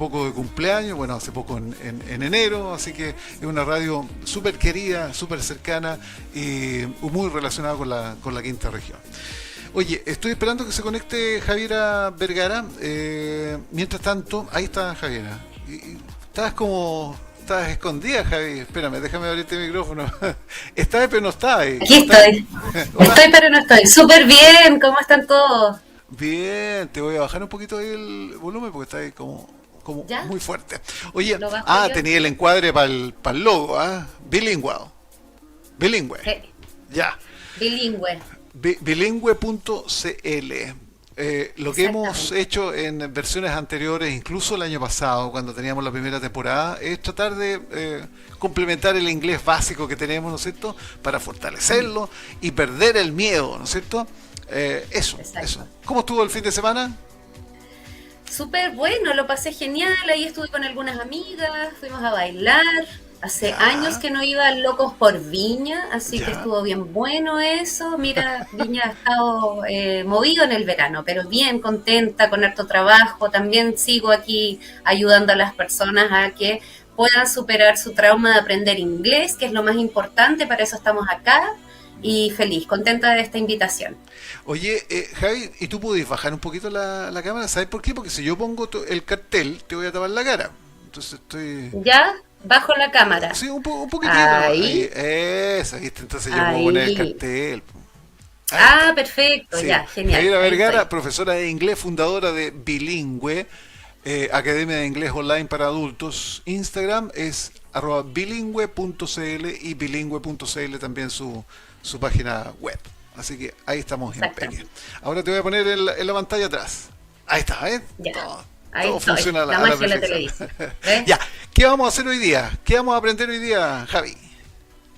poco de cumpleaños, bueno, hace poco en enero, así que es una radio súper querida, súper cercana y muy relacionada con la quinta región. Oye, estoy esperando que se conecte Javiera Vergara. Mientras tanto, ahí está Javiera. Estabas como... Estabas escondida, Javi. Espérame, déjame abrirte el micrófono. Está pero no está ahí. Aquí ¿Cómo estás? estoy. Hola. Estoy, pero no estoy. Súper bien. ¿Cómo están todos? Bien, te voy a bajar un poquito ahí el volumen porque está ahí como ¿Ya? muy fuerte. Oye, Lo bajo yo. tenía el encuadre para el logo, ¿ah? Bilingual. Bilingüe. Sí. Ya. Bilingüe. Bilingüe.cl. Lo que hemos Exactamente. hecho en versiones anteriores, incluso el año pasado, cuando teníamos la primera temporada, es tratar de complementar el inglés básico que tenemos, ¿no es cierto?, para fortalecerlo y perder el miedo, ¿no es cierto? Eso. Exacto. ¿Cómo estuvo el fin de semana? Súper bueno, lo pasé genial. Ahí estuve con algunas amigas, fuimos a bailar. Hace años Ya, que no iba a Locos por Viña, así que ya. estuvo bien bueno eso. Mira, Viña ha estado movido en el verano, pero bien contenta, con harto trabajo. También sigo aquí ayudando a las personas a que puedan superar su trauma de aprender inglés, que es lo más importante, para eso estamos acá. Y feliz, contenta de esta invitación. Oye, Javi, ¿y tú podés bajar un poquito la cámara? ¿Sabes por qué? Porque si yo pongo el cartel, te voy a tapar la cara. Entonces estoy... ¿Ya? Bajo la cámara. Sí, un poquitito nomás. Ahí, Ahí, eso, ¿viste? Entonces yo puedo poner el ahí. cartel. Ahí Ah, está. perfecto, Sí, ya, genial, Javiera ahí Vergara, estoy. profesora de inglés, fundadora de Bilingüe, Academia de Inglés Online para Adultos. Instagram es @bilingüe.cl y bilingüe.cl también su página web. Así que ahí estamos en Peque. Exactamente. Ahora te voy a poner en la pantalla atrás. Ahí está, ¿eh? Ya, ahí Todo estoy. funciona a La a la magia de la perfección. televisión. ¿Ves? Ya, ¿qué vamos a hacer hoy día? ¿Qué vamos a aprender hoy día, Javi?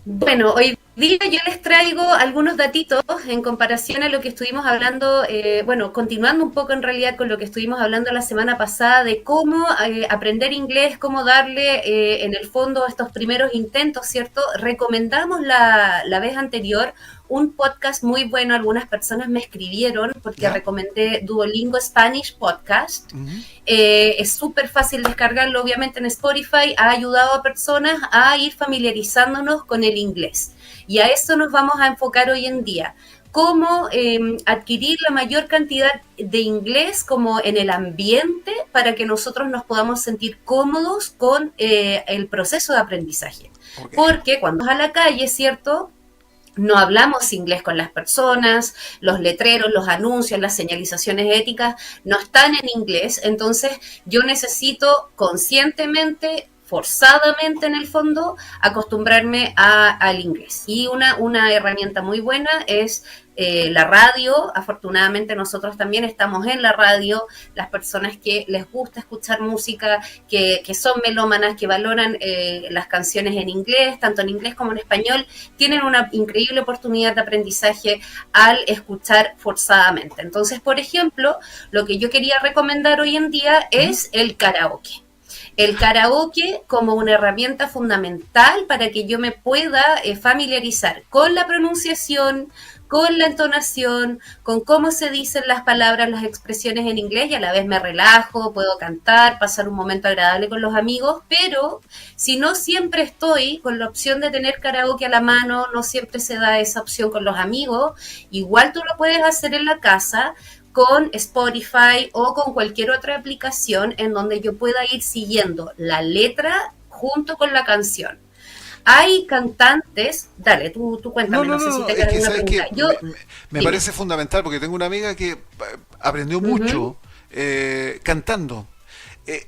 Bueno, hoy día yo les traigo algunos datitos en comparación a lo que estuvimos hablando, bueno, continuando un poco en realidad con lo que estuvimos hablando la semana pasada de cómo aprender inglés, cómo darle en el fondo estos primeros intentos, ¿cierto? Recomendamos la vez anterior un podcast muy bueno, algunas personas me escribieron porque ¿Ya? recomendé Duolingo Spanish Podcast. Ujú. Es súper fácil descargarlo, obviamente en Spotify, ha ayudado a personas a ir familiarizándonos con el inglés. Y a eso nos vamos a enfocar hoy en día. Cómo adquirir la mayor cantidad de inglés como en el ambiente para que nosotros nos podamos sentir cómodos con el proceso de aprendizaje. Ok. Porque cuando vas a la calle, ¿cierto? No hablamos inglés con las personas, los letreros, los anuncios, las señalizaciones éticas no están en inglés, entonces yo necesito conscientemente, forzadamente en el fondo, acostumbrarme al inglés. Y una herramienta muy buena es la radio. Afortunadamente nosotros también estamos en la radio, las personas que les gusta escuchar música, que son melómanas, que valoran las canciones en inglés, tanto en inglés como en español, tienen una increíble oportunidad de aprendizaje al escuchar forzadamente. Entonces, por ejemplo, lo que yo quería recomendar hoy en día Ujú. es el karaoke. El karaoke como una herramienta fundamental para que yo me pueda familiarizar con la pronunciación, con la entonación, con cómo se dicen las palabras, las expresiones en inglés, y a la vez me relajo, puedo cantar, pasar un momento agradable con los amigos, pero si no siempre estoy con la opción de tener karaoke a la mano, no siempre se da esa opción con los amigos, igual tú lo puedes hacer en la casa con Spotify o con cualquier otra aplicación en donde yo pueda ir siguiendo la letra junto con la canción. Hay cantantes, dale, tú No, cuéntame, no, no sé no, si no, tengas es que alguna sabes pregunta. que Yo, me dime. parece fundamental porque tengo una amiga que aprendió Uh -huh. mucho cantando.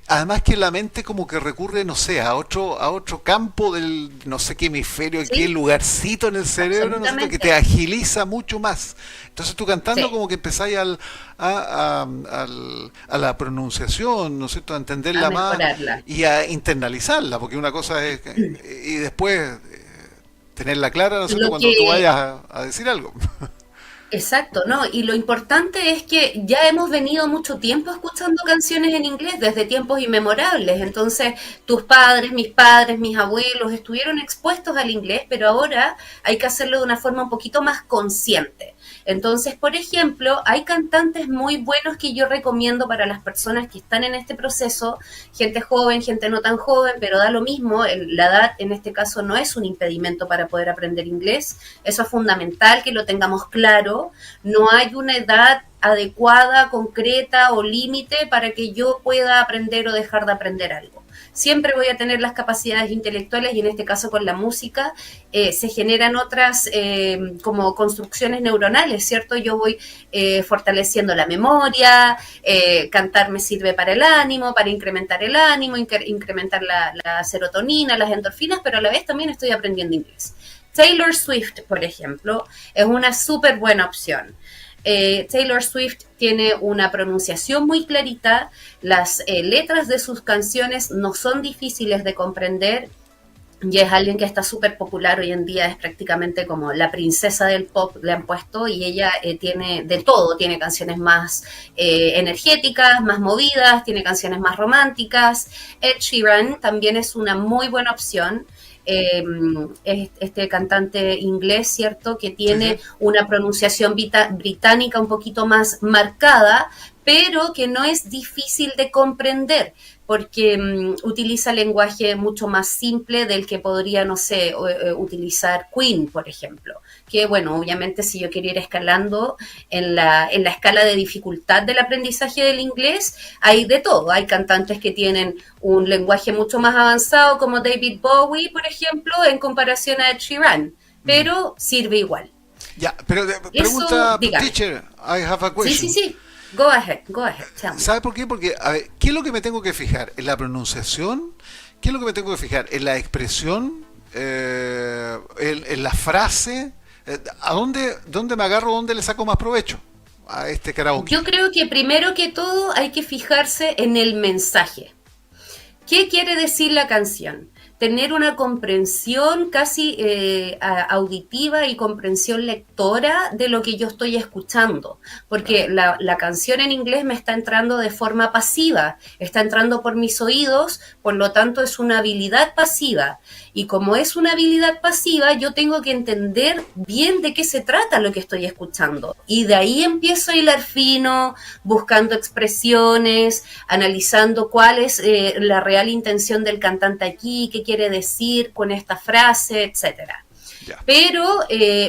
Además que la mente como que recurre, no sé, a otro campo del no sé qué hemisferio, qué Sí, lugarcito en el cerebro, ¿no es cierto?, que te absolutamente. agiliza mucho más. Entonces tú cantando Sí, como que empezáis a la pronunciación, ¿no es cierto?, a a entenderla más mejorarla. y a internalizarla, porque una cosa es... y después tenerla clara, ¿no es cierto?, Lo cuando tú que vayas a decir algo. Exacto, ¿no? Y lo importante es que ya hemos venido mucho tiempo escuchando canciones en inglés, desde tiempos inmemorables. Entonces, tus padres, mis abuelos estuvieron expuestos al inglés, pero ahora hay que hacerlo de una forma un poquito más consciente. Entonces, por ejemplo, hay cantantes muy buenos que yo recomiendo para las personas que están en este proceso, gente joven, gente no tan joven, pero da lo mismo, la edad en este caso no es un impedimento para poder aprender inglés, eso es fundamental que lo tengamos claro, no hay una edad adecuada, concreta o límite para que yo pueda aprender o dejar de aprender algo. Siempre voy a tener las capacidades intelectuales y en este caso con la música se generan otras como construcciones neuronales, ¿cierto? Yo voy fortaleciendo la memoria, cantar me sirve para el ánimo, para incrementar el ánimo, incrementar la serotonina, las endorfinas, pero a la vez también estoy aprendiendo inglés. Taylor Swift, por ejemplo, es una súper buena opción. Taylor Swift tiene una pronunciación muy clarita, las letras de sus canciones no son difíciles de comprender y es alguien que está súper popular hoy en día, es prácticamente como la princesa del pop, le han puesto, y ella tiene de todo, tiene canciones más energéticas, más movidas, tiene canciones más románticas. Ed Sheeran también es una muy buena opción. Este cantante inglés, ¿cierto? Que tiene una pronunciación británica un poquito más marcada, pero que no es difícil de comprender, porque utiliza lenguaje mucho más simple del que podría, no sé, utilizar Queen, por ejemplo. Que, bueno, obviamente si yo quiero ir escalando en la escala de dificultad del aprendizaje del inglés, hay de todo. Hay cantantes que tienen un lenguaje mucho más avanzado, como David Bowie, por ejemplo, en comparación a Ed Sheeran, pero sirve igual. Ya, pero pregunta, teacher, I have a question. Sí. Go ahead, tell me. ¿Sabe por qué? Porque, a ver, ¿qué es lo que me tengo que fijar? ¿En la pronunciación? ¿Qué es lo que me tengo que fijar? ¿En la expresión? ¿En la frase? ¿Dónde me agarro? ¿Dónde le saco más provecho a este karaoke? Yo creo que primero que todo hay que fijarse en el mensaje. ¿Qué quiere decir la canción? Tener una comprensión casi auditiva y comprensión lectora de lo que yo estoy escuchando, porque la canción en inglés me está entrando de forma pasiva, está entrando por mis oídos, por lo tanto es una habilidad pasiva, y como es una habilidad pasiva, yo tengo que entender bien de qué se trata lo que estoy escuchando, y de ahí empiezo a hilar fino, buscando expresiones, analizando cuál es la real intención del cantante aquí, qué quiere decir con esta frase, etcétera. Pero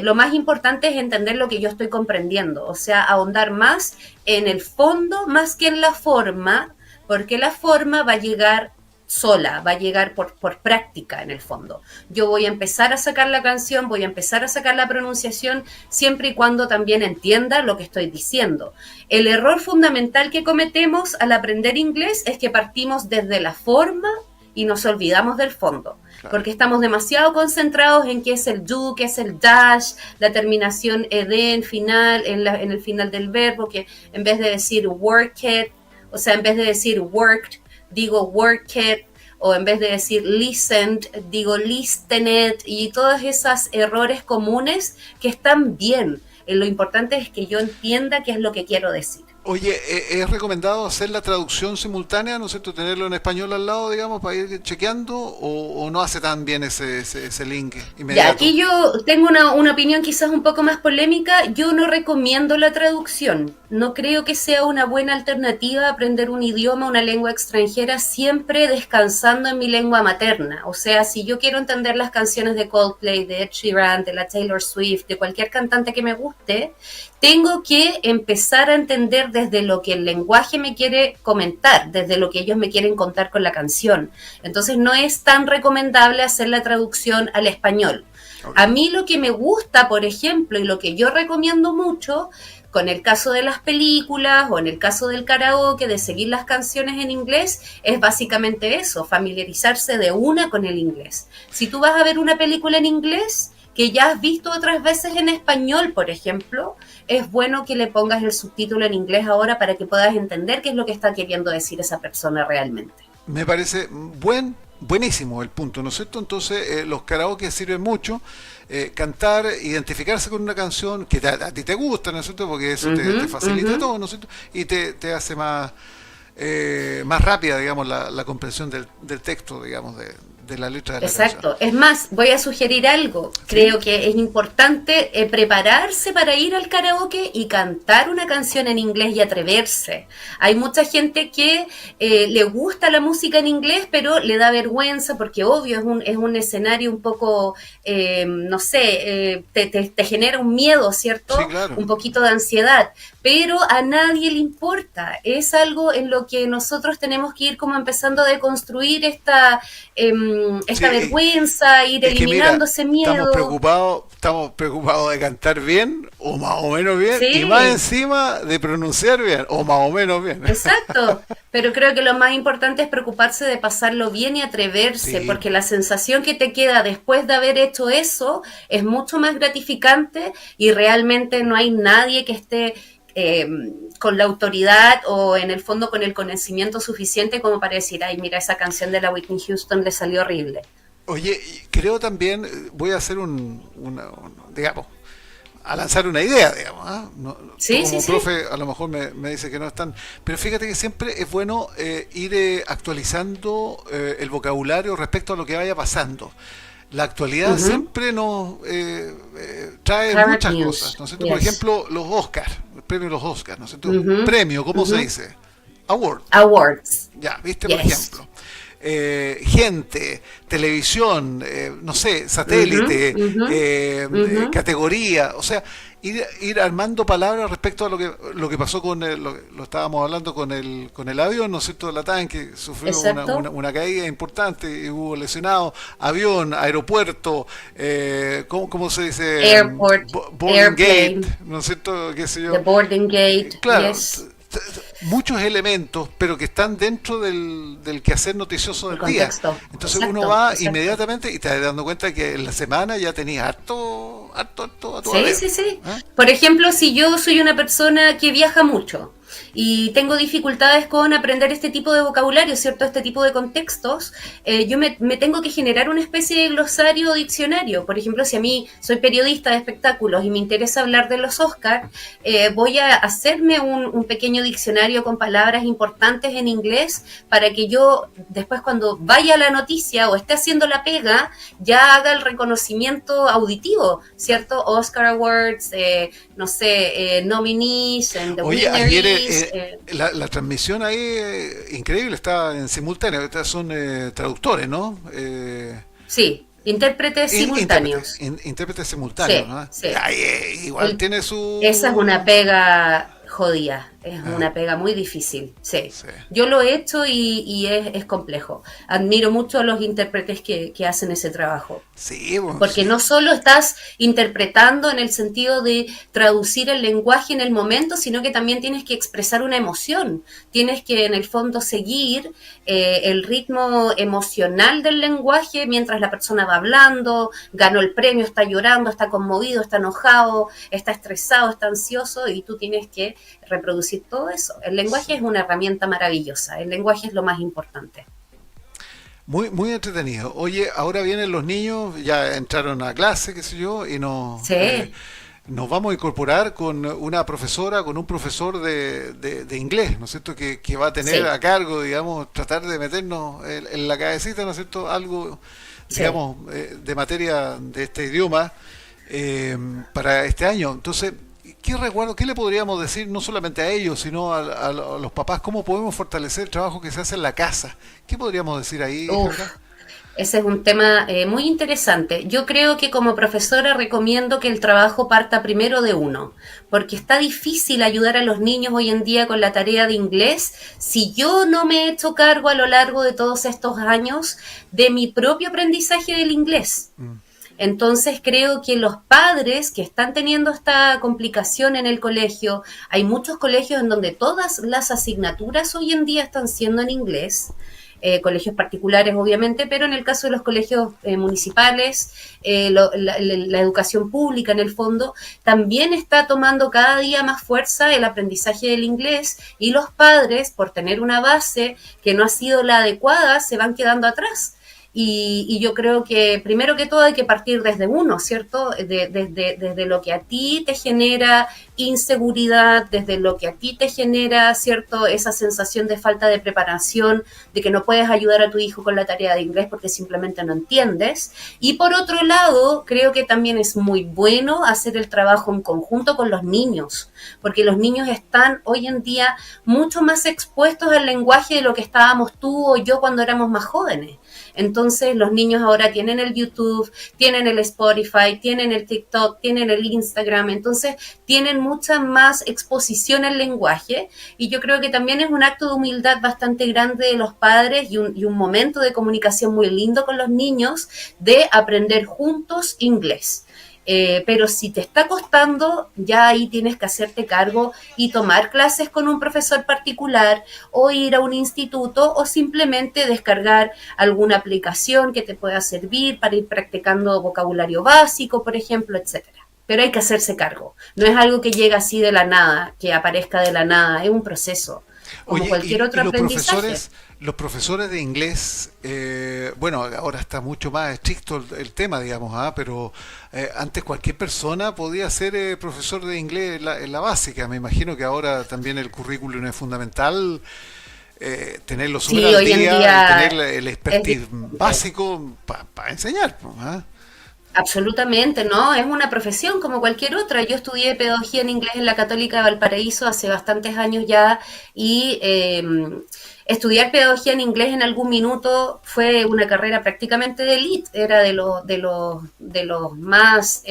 lo más importante es entender lo que yo estoy comprendiendo, o sea, ahondar más en el fondo más que en la forma, porque la forma va a llegar sola, va a llegar por práctica en el fondo. Yo voy a empezar a sacar la canción, voy a empezar a sacar la pronunciación, siempre y cuando también entienda lo que estoy diciendo. El error fundamental que cometemos al aprender inglés es que partimos desde la forma y nos olvidamos del fondo, porque estamos demasiado concentrados en qué es el do, qué es el dash, la terminación ed en final, en el final del verbo, que en vez de decir worked, o sea, en vez de decir worked, digo worked, o en vez de decir listened, digo listened, y todos esos errores comunes que están bien. Lo importante es que yo entienda qué es lo que quiero decir. Oye, ¿es recomendado hacer la traducción simultánea, ¿no es cierto? Tenerlo en español al lado, digamos, para ir chequeando, o no hace tan bien ese link inmediato? Ya, aquí yo tengo una opinión quizás un poco más polémica. Yo no recomiendo la traducción. No creo que sea una buena alternativa aprender un idioma, una lengua extranjera, siempre descansando en mi lengua materna. O sea, si yo quiero entender las canciones de Coldplay, de Ed Sheeran, de la Taylor Swift, de cualquier cantante que me guste, tengo que empezar a entender desde lo que el lenguaje me quiere comentar, desde lo que ellos me quieren contar con la canción. Entonces no es tan recomendable hacer la traducción al español. Okay. A mí lo que me gusta, por ejemplo, y lo que yo recomiendo mucho, con el caso de las películas o en el caso del karaoke, de seguir las canciones en inglés, es básicamente eso, familiarizarse de una con el inglés. Si tú vas a ver una película en inglés que ya has visto otras veces en español, por ejemplo, es bueno que le pongas el subtítulo en inglés ahora para que puedas entender qué es lo que está queriendo decir esa persona realmente. Me parece buenísimo el punto, ¿no es cierto? Entonces, los karaoke sirven mucho, cantar, identificarse con una canción que a ti te gusta, ¿no es cierto? Porque eso te facilita todo, ¿no es cierto? Y te hace más rápida, digamos, la comprensión del texto, digamos, de la letra de la canción. Exacto. Es más, voy a sugerir algo. ¿Sí? Creo que es importante prepararse para ir al karaoke y cantar una canción en inglés y atreverse. Hay mucha gente que le gusta la música en inglés, pero le da vergüenza porque obvio es un escenario un poco, no sé, te genera un miedo, ¿cierto? Sí, claro. Un poquito de ansiedad. Pero a nadie le importa. Es algo en lo que nosotros tenemos que ir como empezando a deconstruir esta Sí, vergüenza, ir es que mira, eliminando ese miedo. estamos preocupados de cantar bien o más o menos bien y más Sí, encima de pronunciar bien o más o menos bien. exacto. Pero creo que lo más importante es preocuparse de pasarlo bien y atreverse, Sí, porque la sensación que te queda después de haber hecho eso es mucho más gratificante y realmente no hay nadie que esté eh, con la autoridad o en el fondo con el conocimiento suficiente como para decir, ay, mira, esa canción de la Whitney Houston le salió horrible. oye, y creo también, voy a hacer digamos, a lanzar una idea, digamos. ¿Ah? Tú Sí, sí, como sí. profe a lo mejor me dice que no están, pero fíjate que siempre es bueno ir actualizando el vocabulario respecto a lo que vaya pasando. La actualidad Ujú. siempre nos trae Current muchas cosas, news, ¿no es cierto? Por yes. ejemplo, los Oscars, el premio de los Oscars, ¿no es cierto? Ujú, Premio, ¿cómo se ujú. dice? Award. Awards, Ya, viste, por yes. ejemplo. Gente, televisión, no sé, Ujú, satélite, ujú, ujú. categoría, o sea, ir armando palabras respecto a lo que pasó lo estábamos hablando con el avión, ¿no es cierto?, de la TAN, que sufrió Exacto. una caída importante y hubo lesionados, avión, aeropuerto, cómo se dice? Airport, Boarding gate, airplane, ¿no es cierto?, qué sé the yo. boarding gate, Claro, yes. muchos elementos, pero que están dentro del quehacer noticioso El del día. contexto. Entonces uno Exacto, va exacto. inmediatamente y te vas dando cuenta que en la semana ya tenías harto a tu Sí, haber. sí, sí. ¿Ah? Por ejemplo, si yo soy una persona que viaja mucho y tengo dificultades con aprender este tipo de vocabulario, ¿cierto? Este tipo de contextos, yo me tengo que generar una especie de glosario o diccionario. Por ejemplo, si a mí soy periodista de espectáculos y me interesa hablar de los Oscars, voy a hacerme un pequeño diccionario con palabras importantes en inglés para que yo después cuando vaya a la noticia o esté haciendo la pega, ya haga el reconocimiento auditivo, ¿cierto? Oscar Awards, no sé, nominees and the Oye, ayer winneries. la transmisión ahí, increíble, está en simultáneo, estas son traductores, ¿no? Sí, intérpretes simultáneos. Intérpretes simultáneos, Sí, ¿no? sí. Ahí, igual El, tiene esa es una su... pega jodida, es ah, una pega muy difícil, sí. sí. Yo lo he hecho y es complejo. Admiro mucho a los intérpretes que hacen ese trabajo. Sí, bueno, sí. Porque no solo estás interpretando en el sentido de traducir el lenguaje en el momento, sino que también tienes que expresar una emoción. Tienes que en el fondo seguir el ritmo emocional del lenguaje mientras la persona va hablando, ganó el premio, está llorando, está conmovido, está enojado, está estresado, está ansioso y tú tienes que reproducir todo eso. El Sí. lenguaje es una herramienta maravillosa, el lenguaje es lo más importante. Muy entretenido. Oye, ahora vienen los niños, ya entraron a clase, qué sé yo, y Sí, nos vamos a incorporar con una profesora, con un profesor de inglés, ¿no es cierto? Que va a tener sí, a cargo, digamos, tratar de meternos en la cabecita, ¿no es cierto? Algo, sí. digamos, de materia de este idioma para este año. Entonces, ¿qué recuerdo, qué le podríamos decir no solamente a ellos, sino a los papás? ¿Cómo podemos fortalecer el trabajo que se hace en la casa? ¿Qué podríamos decir ahí, Javier? Uf, ese es un tema muy interesante. Yo creo que como profesora recomiendo que el trabajo parta primero de uno, porque está difícil ayudar a los niños hoy en día con la tarea de inglés si yo no me he hecho cargo a lo largo de todos estos años de mi propio aprendizaje del inglés. Mm. Entonces creo que los padres que están teniendo esta complicación en el colegio, hay muchos colegios en donde todas las asignaturas hoy en día están siendo en inglés, colegios particulares obviamente, pero en el caso de los colegios municipales, la educación pública en el fondo, también está tomando cada día más fuerza el aprendizaje del inglés y los padres, por tener una base que no ha sido la adecuada, se van quedando atrás. Y yo creo que primero que todo hay que partir desde uno, ¿cierto? Desde lo que a ti te genera inseguridad, desde lo que a ti te genera, ¿cierto? Esa sensación de falta de preparación, de que no puedes ayudar a tu hijo con la tarea de inglés porque simplemente no entiendes. Y por otro lado, creo que también es muy bueno hacer el trabajo en conjunto con los niños, porque los niños están hoy en día mucho más expuestos al lenguaje de lo que estábamos tú o yo cuando éramos más jóvenes. Entonces los niños ahora tienen el YouTube, tienen el Spotify, tienen el TikTok, tienen el Instagram, entonces tienen mucha más exposición al lenguaje, y yo creo que también es un acto de humildad bastante grande de los padres y un momento de comunicación muy lindo con los niños de aprender juntos inglés. Pero si te está costando, ya ahí tienes que hacerte cargo y tomar clases con un profesor particular o ir a un instituto o simplemente descargar alguna aplicación que te pueda servir para ir practicando vocabulario básico, por ejemplo, etcétera. Pero hay que hacerse cargo. No es algo que llega así de la nada, que aparezca de la nada, es un proceso, como Oye, cualquier otro aprendizaje. los profesores de inglés, bueno, ahora está mucho más estricto el tema, digamos, pero antes cualquier persona podía ser profesor de inglés en la básica. Me imagino que ahora también el currículum es fundamental, tenerlo Sí, súper al hoy en día y día tener el es expertise difícil. básico para enseñar, pues, ¿ah? Absolutamente, ¿no? Es una profesión como cualquier otra. Yo estudié pedagogía en inglés en la Católica de Valparaíso hace bastantes años ya, y estudiar pedagogía en inglés en algún minuto fue una carrera prácticamente de élite, era de los más,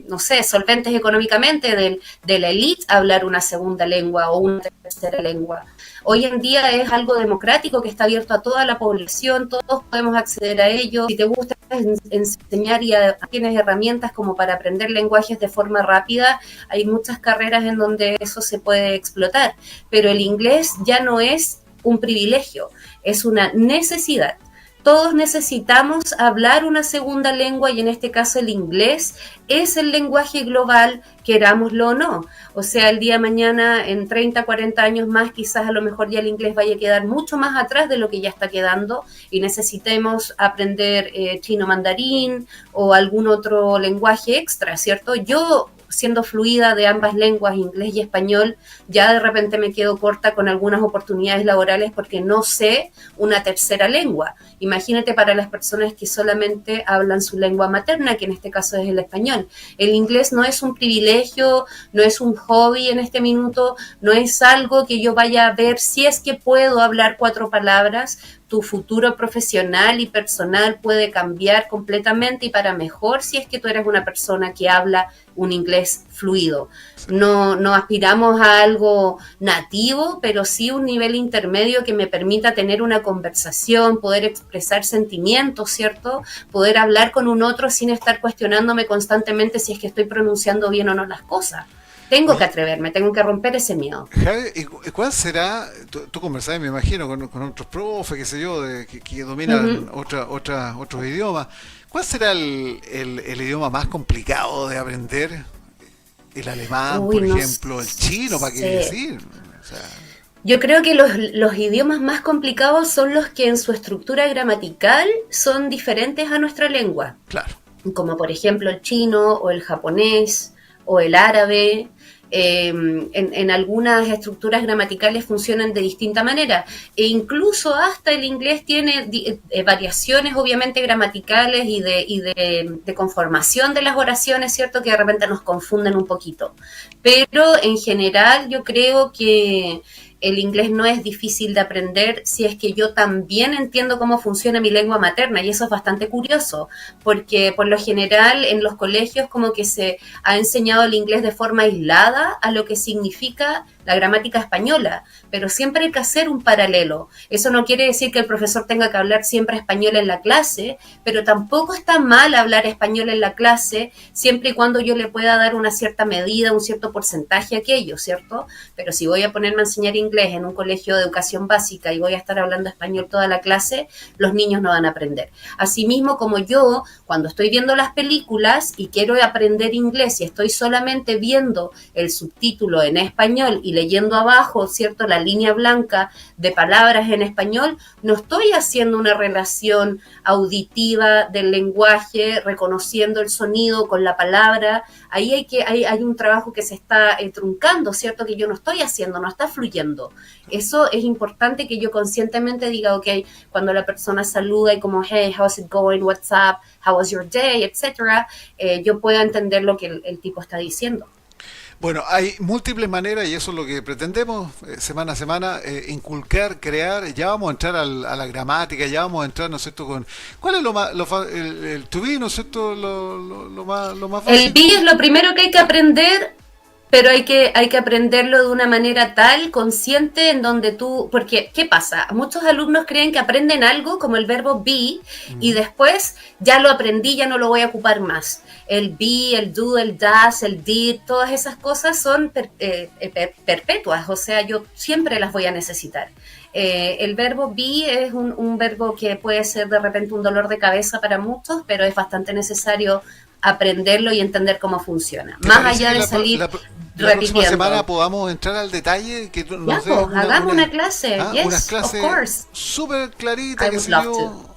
no sé, solventes económicamente, de la élite hablar una segunda lengua o una tercera lengua. Hoy en día es algo democrático que está abierto a toda la población, todos podemos acceder a ello. Si te gusta enseñar y tienes herramientas como para aprender lenguajes de forma rápida, hay muchas carreras en donde eso se puede explotar, pero el inglés ya no es un privilegio, es una necesidad. Todos necesitamos hablar una segunda lengua, y en este caso el inglés es el lenguaje global, querámoslo o no. O sea, el día de mañana, en 30, 40 años más, quizás a lo mejor ya el inglés vaya a quedar mucho más atrás de lo que ya está quedando, y necesitemos aprender chino mandarín o algún otro lenguaje extra, ¿cierto? Yo, siendo fluida de ambas lenguas, inglés y español, ya de repente me quedo corta con algunas oportunidades laborales porque no sé una tercera lengua. Imagínate para las personas que solamente hablan su lengua materna, que en este caso es el español. El inglés no es un privilegio, no es un hobby en este minuto, no es algo que yo vaya a ver si es que puedo hablar 4 palabras. Tu futuro profesional y personal puede cambiar completamente y para mejor si es que tú eres una persona que habla un inglés fluido. No aspiramos a algo nativo, pero sí un nivel intermedio que me permita tener una conversación, poder expresar sentimientos, ¿cierto? Poder hablar con un otro sin estar cuestionándome constantemente si es que estoy pronunciando bien o no las cosas. Tengo que Oye, atreverme, tengo que romper ese miedo. Javi, ¿y cuál será? Tú conversabas, me imagino, con otros profes, qué sé yo, que Uh dominan -huh. otros idiomas. ¿Cuál será el idioma más complicado de aprender? El alemán, Uy, por no ejemplo, el chino, ¿para qué sé. decir? O sea, Yo creo que los idiomas más complicados son los que en su estructura gramatical son diferentes a nuestra lengua, claro, como por ejemplo el chino o el japonés o el árabe. En algunas estructuras gramaticales funcionan de distinta manera, e incluso hasta el inglés tiene variaciones obviamente gramaticales y de conformación de las oraciones, ¿cierto? Que de repente nos confunden un poquito, pero en general yo creo que el inglés no es difícil de aprender si es que yo también entiendo cómo funciona mi lengua materna, y eso es bastante curioso, porque por lo general en los colegios como que se ha enseñado el inglés de forma aislada a lo que significa la gramática española, pero siempre hay que hacer un paralelo. Eso no quiere decir que el profesor tenga que hablar siempre español en la clase, pero tampoco está mal hablar español en la clase, siempre y cuando yo le pueda dar una cierta medida, un cierto porcentaje a aquello, ¿cierto? Pero si voy a ponerme a enseñar inglés en un colegio de educación básica y voy a estar hablando español toda la clase, los niños no van a aprender. Asimismo, como yo, cuando estoy viendo las películas y quiero aprender inglés y estoy solamente viendo el subtítulo en español y leyendo abajo, ¿cierto? La línea blanca de palabras en español, no estoy haciendo una relación auditiva del lenguaje, reconociendo el sonido con la palabra. Ahí hay un trabajo que se está truncando, ¿cierto? Que yo no estoy haciendo, no está fluyendo. Eso es importante que yo conscientemente diga, ok, cuando la persona saluda y como, hey, how's it going, what's up, how was your day, etcétera, yo pueda entender lo que el tipo está diciendo. Bueno, hay múltiples maneras y eso es lo que pretendemos semana a semana, inculcar, crear. Ya vamos a entrar a la gramática, ya vamos a entrar, ¿no es cierto? ¿Cuál es el to be, ¿no es cierto? Lo más básico. El be es lo primero que hay que aprender, pero hay que aprenderlo de una manera tal, consciente, en donde porque, ¿qué pasa? Muchos alumnos creen que aprenden algo como el verbo be y después ya lo aprendí, ya no lo voy a ocupar más. El be, el do, el does, el did, todas esas cosas son perpetuas, o sea, yo siempre las voy a necesitar. El verbo be es un verbo que puede ser de repente un dolor de cabeza para muchos, pero es bastante necesario aprenderlo y entender cómo funciona. Más allá de salir la próxima semana podamos entrar al detalle que nos dé hagamos una clase. Yes, una clase of course. súper clarita, que se yo,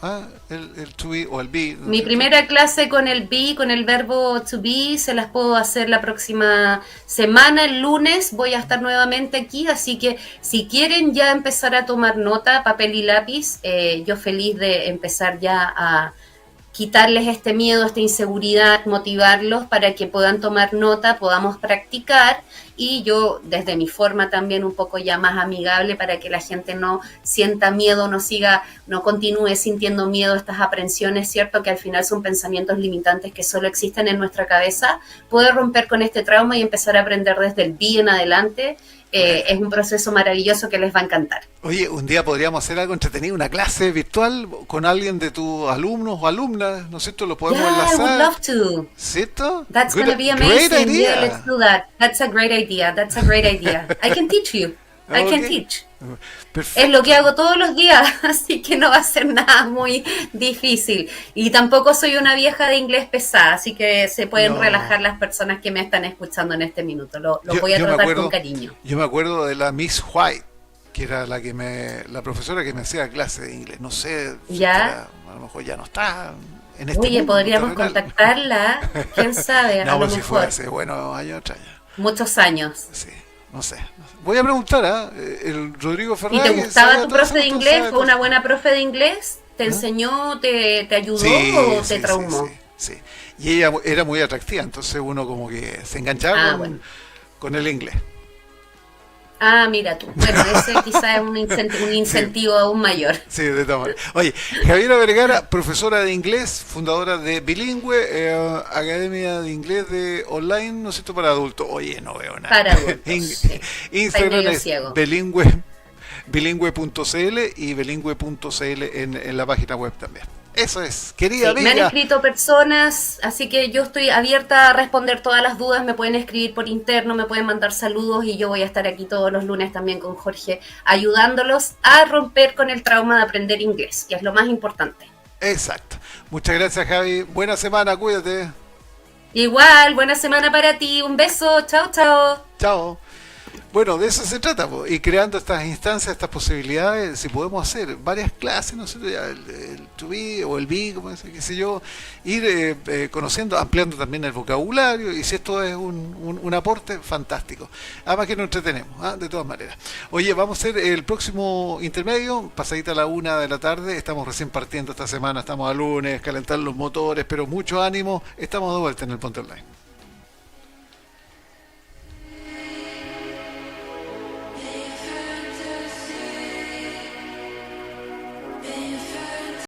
el to be o el be. Mi primera clase con el be, con el verbo to be, se las puedo hacer la próxima semana, el lunes voy a estar nuevamente aquí, así que si quieren ya empezar a tomar nota, papel y lápiz, yo feliz de empezar ya a quitarles este miedo, esta inseguridad, motivarlos para que puedan tomar nota, podamos practicar y yo desde mi forma también un poco ya más amigable para que la gente no sienta miedo, no continúe sintiendo miedo, estas aprensiones, ¿cierto? Que al final son pensamientos limitantes que solo existen en nuestra cabeza, poder romper con este trauma y empezar a aprender desde el be en adelante. Es un proceso maravilloso que les va a encantar. Oye, un día podríamos hacer algo entretenido, una clase virtual con alguien de tus alumnos o alumnas, ¿no es cierto? Lo podemos enlazar. I would love to. ¿Cierto? That's going to be amazing. Great idea. Yeah, let's do that. That's a great idea. That's a great idea. I can teach you. I can teach. Perfecto. Es lo que hago todos los días, así que no va a ser nada muy difícil. Y tampoco soy una vieja de inglés pesada, así que se pueden relajar las personas que me están escuchando en este minuto. Lo voy a tratar con cariño. Yo me acuerdo de la Miss White, que era la profesora que me hacía clase de inglés. No sé, ¿ya? A lo mejor ya no está en este Oye, mundo, podríamos contactarla, quién sabe, no, a lo si mejor. fue hace buenos años atrás ya. Muchos años. Sí. No sé. Voy a preguntar, el Rodrigo Ferrari. ¿Y te gustaba tu profe de inglés? ¿Fue una buena profe de inglés? ¿Te enseñó, te ayudó o te traumó? Sí. Y ella era muy atractiva, entonces uno como que se enganchaba con el inglés. Ah, mira tú. Bueno, ese quizás es un incentivo aún mayor. Sí, de todas maneras. Oye, Javiera Vergara, profesora de inglés, fundadora de Bilingüe, Academia de Inglés de Online, ¿no es cierto?, para adultos. Oye, no veo nada. Para adultos. Instagram es bilingüe.cl y bilingüe.cl en la página web también. Eso es, querida amiga. Me han escrito personas, así que yo estoy abierta a responder todas las dudas. Me pueden escribir por interno, me pueden mandar saludos y yo voy a estar aquí todos los lunes también con Jorge, ayudándolos a romper con el trauma de aprender inglés, que es lo más importante. Exacto. Muchas gracias, Javi. Buena semana, cuídate. Igual, buena semana para ti. Un beso. Chao, chao. Chao. Bueno, de eso se trata, y creando estas instancias, estas posibilidades, si podemos hacer varias clases, ¿no sé, el to be o el be, como dice, qué sé yo, ir conociendo, ampliando también el vocabulario, y si esto es un aporte, fantástico. Además que nos entretenemos, de todas maneras. Oye, vamos a hacer el próximo intermedio, pasadita a la 1 de la tarde, estamos recién partiendo esta semana, estamos a lunes, calentar los motores, pero mucho ánimo, estamos de vuelta en el Ponte Online.